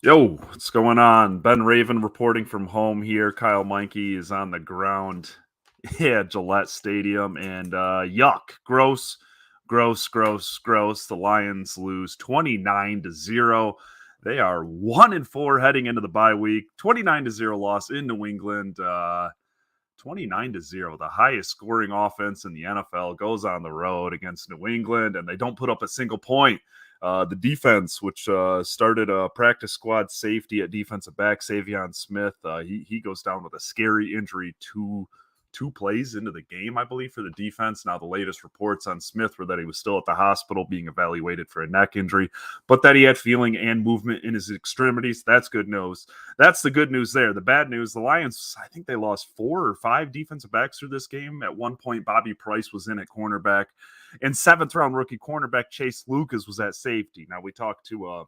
Yo, what's going on? Ben Raven reporting from home here. Kyle Meinke is on the ground at Gillette Stadium, and yuck, gross, gross, gross, gross. The Lions lose 29-0. They are 1-4 heading into the bye week. 29-0 loss in New England. 29-0, the highest scoring offense in the NFL, goes on the road against New England, and they don't put up a single point. The defense, which started a practice squad safety at defensive back, Savion Smith, he goes down with a scary injury two plays into the game, I believe, for the defense. Now, the latest reports on Smith were that he was still at the hospital being evaluated for a neck injury, but that he had feeling and movement in his extremities. That's good news. That's the good news there. The bad news, the Lions, I think they lost 4 or 5 defensive backs through this game. At one point, Bobby Price was in at cornerback, and 7th-round rookie cornerback Chase Lucas was at safety. Now, we talked to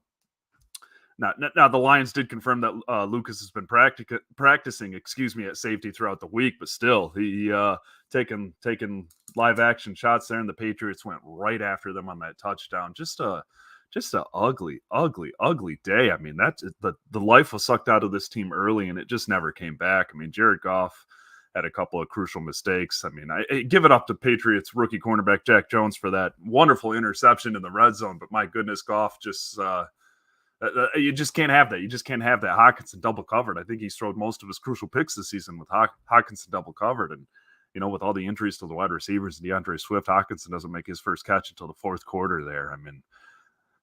now the Lions did confirm that Lucas has been practicing, at safety throughout the week, but still, he taking live action shots there, and the Patriots went right after them on that touchdown. Just a ugly, ugly, ugly day. I mean, that's the life was sucked out of this team early, and it just never came back. I mean, Jared Goff had a couple of crucial mistakes. I mean, I give it up to Patriots rookie cornerback Jack Jones for that wonderful interception in the red zone, but my goodness, Goff just you just can't have that. You just can't have that. Hockenson double covered. I think he's thrown most of his crucial picks this season with Hockenson double covered. And, with all the injuries to the wide receivers and DeAndre Swift, Hockenson doesn't make his first catch until the fourth quarter there. I mean,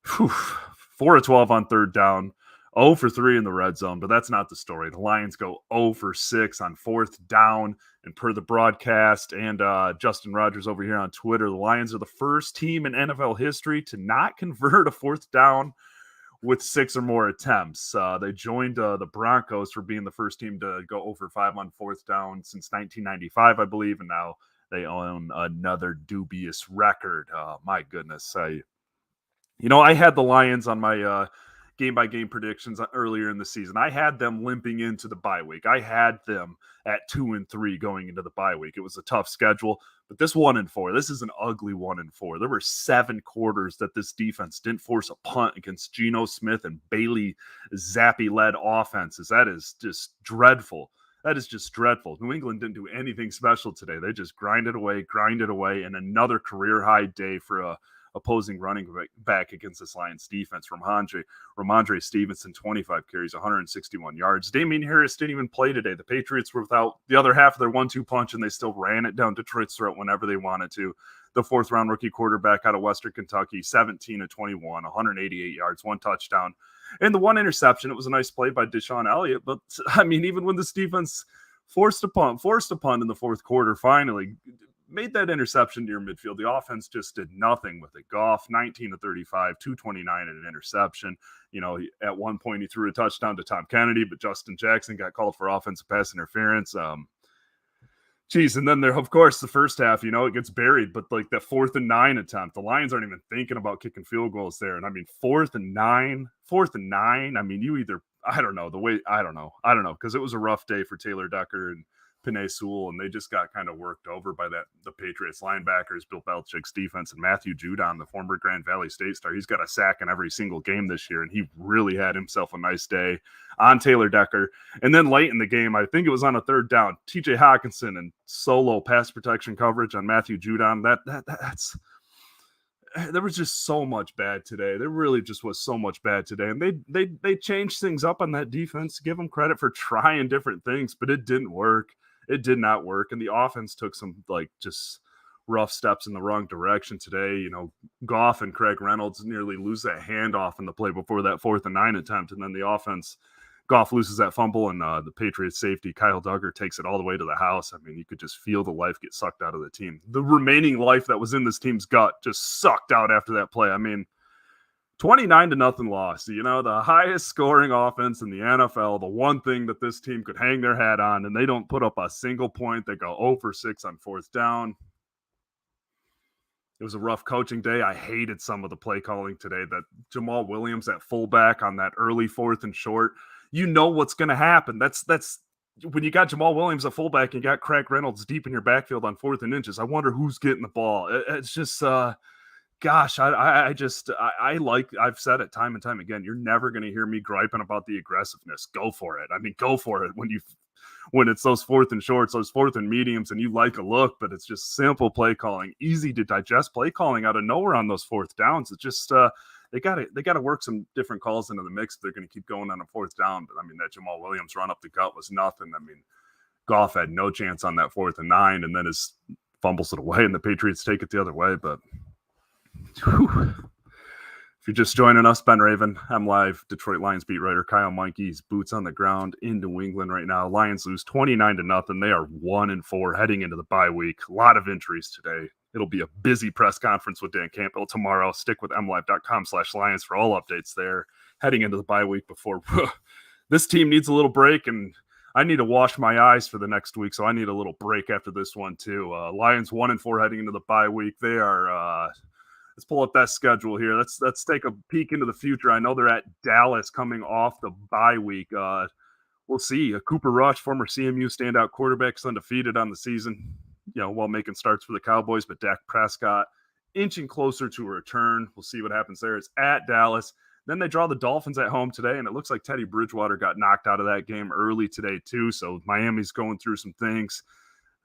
4 of 12 on third down, 0 for 3 in the red zone, but that's not the story. The Lions go 0 for 6 on fourth down, and per the broadcast and Justin Rogers over here on Twitter, the Lions are the first team in NFL history to not convert a fourth down with 6 or more attempts. They joined the Broncos for being the first team to go over 5 on fourth down since 1995, I believe, and now they own another dubious record. My goodness. I had the Lions on my game-by-game predictions earlier in the season. I had them limping into the bye week. I had them at 2-3 going into the bye week. It was a tough schedule, but this 1-4, this is an ugly 1-4. There were 7 quarters that this defense didn't force a punt against Geno Smith and Bailey Zappi-led offenses. That is just dreadful. That is just dreadful. New England didn't do anything special today. They just grinded away, and another career-high day for a opposing running back against this Lions defense. Ramondre Stevenson, 25 carries, 161 yards. Damian Harris didn't even play today. The Patriots were without the other half of their 1-2 punch, and they still ran it down Detroit's throat whenever they wanted to. The 4th-round rookie quarterback out of Western Kentucky, 17 of 21, 188 yards, 1 touchdown, and the 1 interception. It was a nice play by Deshaun Elliott, but I mean, even when this defense forced a punt in the fourth quarter, finally made that interception to your midfield, the offense just did nothing with it. Goff, 19 of 35, 229 and an interception. At one point he threw a touchdown to Tom Kennedy, but Justin Jackson got called for offensive pass interference. And then there, of course, the first half, it gets buried, but like that 4th and 9 attempt, the Lions aren't even thinking about kicking field goals there. And I mean, 4th and 9, I mean, you either, I don't know, because it was a rough day for Taylor Decker and Penei Sewell, and they just got kind of worked over by the Patriots linebackers, Bill Belichick's defense, and Matthew Judon, the former Grand Valley State star. He's got a sack in every single game this year, and he really had himself a nice day on Taylor Decker. And then late in the game, I think it was on a 3rd down, TJ Hockenson and solo pass protection coverage on Matthew Judon. That's there was just so much bad today. There really just was so much bad today. And they changed things up on that defense. Give them credit for trying different things, but it didn't work. It did not work. And the offense took some just rough steps in the wrong direction today. Goff and Craig Reynolds nearly lose that handoff in the play before that 4th and 9 attempt. And then the offense, Goff loses that fumble, and the Patriots safety, Kyle Duggar, takes it all the way to the house. I mean, you could just feel the life get sucked out of the team. The remaining life that was in this team's gut just sucked out after that play. I mean, 29-0 loss. The highest scoring offense in the NFL, the one thing that this team could hang their hat on, and they don't put up a single point. They go 0 for 6 on 4th down. It was a rough coaching day. I hated some of the play calling today. That Jamal Williams at fullback on that early 4th and short. You know what's going to happen. That's when you got Jamal Williams at fullback and you got Craig Reynolds deep in your backfield on 4th and inches. I wonder who's getting the ball. It's just gosh, I've said it time and time again. You're never going to hear me griping about the aggressiveness. Go for it. I mean, go for it when it's those fourth and shorts, those fourth and mediums, and you like a look, but it's just simple play calling, easy to digest play calling out of nowhere on those fourth downs. It's just they gotta work some different calls into the mix if they're going to keep going on a fourth down. But I mean, that Jamal Williams run up the gut was nothing. I mean, Goff had no chance on that 4th and 9, and then his fumbles it away, and the Patriots take it the other way. But whew. If you're just joining us, Ben Raven, I'm live Detroit Lions beat writer Kyle Meinke's boots on the ground in New England right now. Lions lose 29-0. They are 1-4 heading into the bye week. A lot of injuries today. It'll be a busy press conference with Dan Campbell tomorrow. Stick with mlive.com/Lions for all updates there. Heading into the bye week before this team needs a little break, and I need to wash my eyes for the next week, so I need a little break after this one too. Lions 1-4 heading into the bye week. They are. Let's pull up that schedule here. Let's take a peek into the future. I know they're at Dallas coming off the bye week. We'll see. Cooper Rush, former CMU standout quarterback, is undefeated on the season, while making starts for the Cowboys. But Dak Prescott inching closer to a return. We'll see what happens there. It's at Dallas. Then they draw the Dolphins at home today, and it looks like Teddy Bridgewater got knocked out of that game early today too. So Miami's going through some things.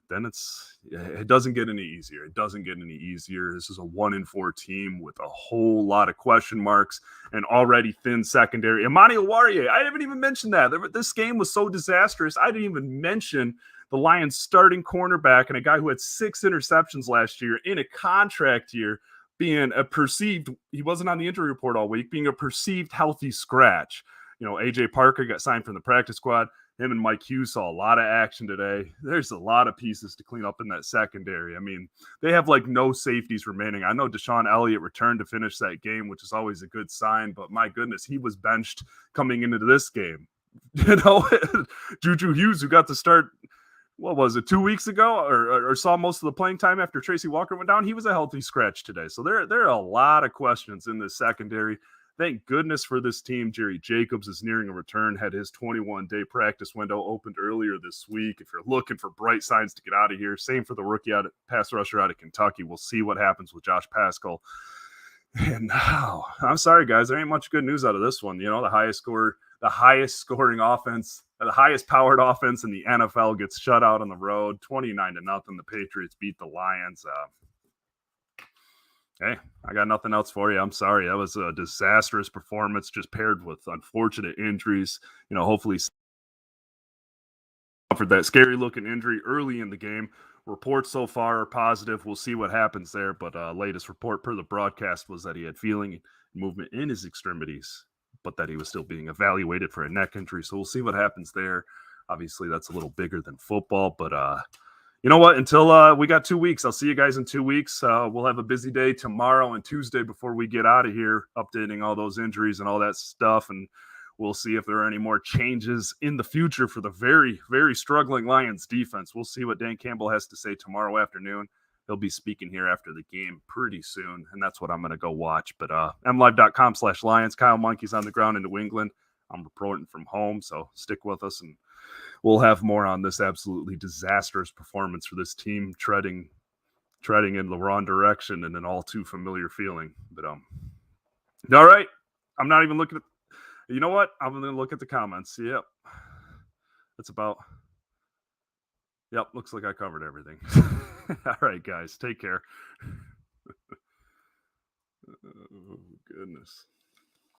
Then it doesn't get any easier. It doesn't get any easier. This is a 1-4 team with a whole lot of question marks and already thin secondary. Amani Oruwariye, I haven't even mentioned that. This game was so disastrous. I didn't even mention the Lions starting cornerback and a guy who had 6 interceptions last year in a contract year being a perceived, he wasn't on the injury report all week, being a perceived healthy scratch. AJ Parker got signed from the practice squad. Him and Mike Hughes saw a lot of action today. There's a lot of pieces to clean up in that secondary. I mean, they have no safeties remaining. I know Deshaun Elliott returned to finish that game, which is always a good sign, but my goodness, he was benched coming into this game. Juju Hughes, who got to start, 2 weeks ago, or saw most of the playing time after Tracy Walker went down, he was a healthy scratch today. So there are a lot of questions in this secondary. Thank goodness for this team. Jerry Jacobs is nearing a return, had his 21-day practice window opened earlier this week. If you're looking for bright signs to get out of here, same for the rookie pass rusher out of Kentucky. We'll see what happens with Josh Paschal. And I'm sorry, guys, there ain't much good news out of this one. The highest scoring offense, the highest powered offense in the NFL gets shut out on the road, 29-0. The Patriots beat the Lions. Hey, I got nothing else for you. I'm sorry. That was a disastrous performance, just paired with unfortunate injuries. Hopefully suffered that scary-looking injury early in the game. Reports so far are positive. We'll see what happens there. But latest report per the broadcast was that he had feeling and movement in his extremities, but that he was still being evaluated for a neck injury. So we'll see what happens there. Obviously, that's a little bigger than football, but you know what? Until we got 2 weeks, I'll see you guys in 2 weeks. We'll have a busy day tomorrow and Tuesday before we get out of here, updating all those injuries and all that stuff. And we'll see if there are any more changes in the future for the very, very struggling Lions defense. We'll see what Dan Campbell has to say tomorrow afternoon. He'll be speaking here after the game pretty soon, and that's what I'm going to go watch. But mlive.com/Lions. Kyle Meinke's on the ground in New England. I'm reporting from home, so stick with us, and we'll have more on this absolutely disastrous performance for this team, treading in the wrong direction and an all too familiar feeling. But all right, I'm not even looking at. You know what? I'm going to look at the comments. Yep, that's about. Yep, looks like I covered everything. All right, guys, take care. Oh, goodness.